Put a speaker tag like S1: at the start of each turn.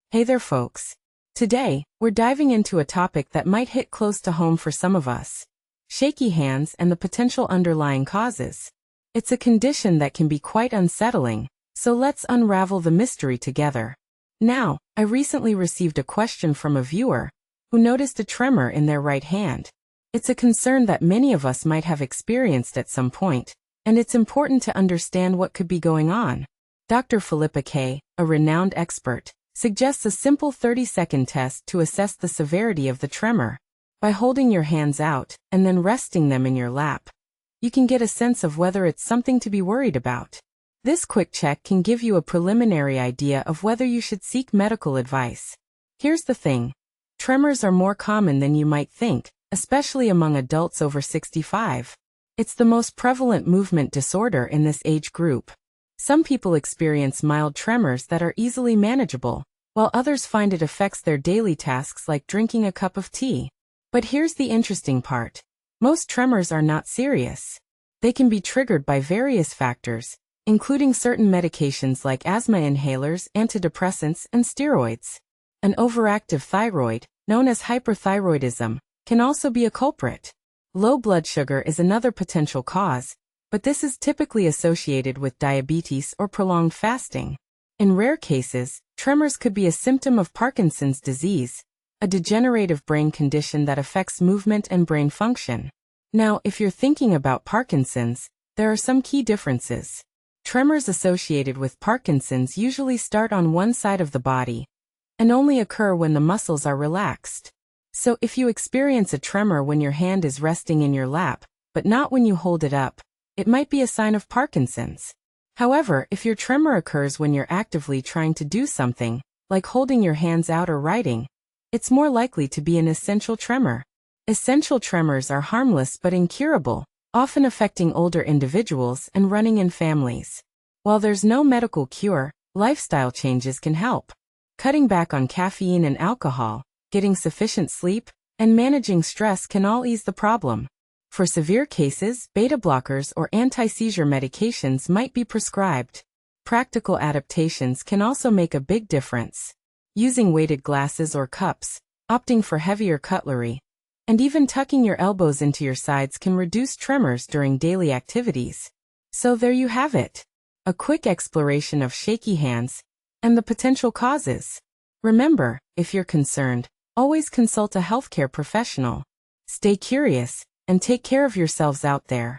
S1: Hey there, folks. Today, we're diving into a topic that might hit close to home for some of us: shaky hands and the potential underlying causes. It's a condition that can be quite unsettling, so let's unravel the mystery together. Now, I recently received a question from a viewer who noticed a tremor in their right hand. It's a concern that many of us might have experienced at some point, and it's important to understand what could be going on. Dr. Philippa K., a renowned expert, suggests a simple 30-second test to assess the severity of the tremor. By holding your hands out and then resting them in your lap, you can get a sense of whether it's something to be worried about. This quick check can give you a preliminary idea of whether you should seek medical advice. Here's the thing: tremors are more common than you might think, especially among adults over 65. It's the most prevalent movement disorder in this age group. Some people experience mild tremors that are easily manageable, while others find it affects their daily tasks like drinking a cup of tea. But here's the interesting part: most tremors are not serious. They can be triggered by various factors, including certain medications like asthma inhalers, antidepressants, and steroids. An overactive thyroid, known as hyperthyroidism, can also be a culprit. Low blood sugar is another potential cause, but this is typically associated with diabetes or prolonged fasting. In rare cases, tremors could be a symptom of Parkinson's disease, a degenerative brain condition that affects movement and brain function. Now, if you're thinking about Parkinson's, there are some key differences. Tremors associated with Parkinson's usually start on one side of the body and only occur when the muscles are relaxed. So if you experience a tremor when your hand is resting in your lap, but not when you hold it up, it might be a sign of Parkinson's. However, if your tremor occurs when you're actively trying to do something, like holding your hands out or writing, it's more likely to be an essential tremor. Essential tremors are harmless but incurable, often affecting older individuals and running in families. While there's no medical cure, lifestyle changes can help. Cutting back on caffeine and alcohol, getting sufficient sleep, and managing stress can all ease the problem. For severe cases, beta blockers or anti-seizure medications might be prescribed. Practical adaptations can also make a big difference. Using weighted glasses or cups, opting for heavier cutlery, and even tucking your elbows into your sides can reduce tremors during daily activities. So there you have it: a quick exploration of shaky hands and the potential causes. Remember, if you're concerned, always consult a healthcare professional. Stay curious and take care of yourselves out there.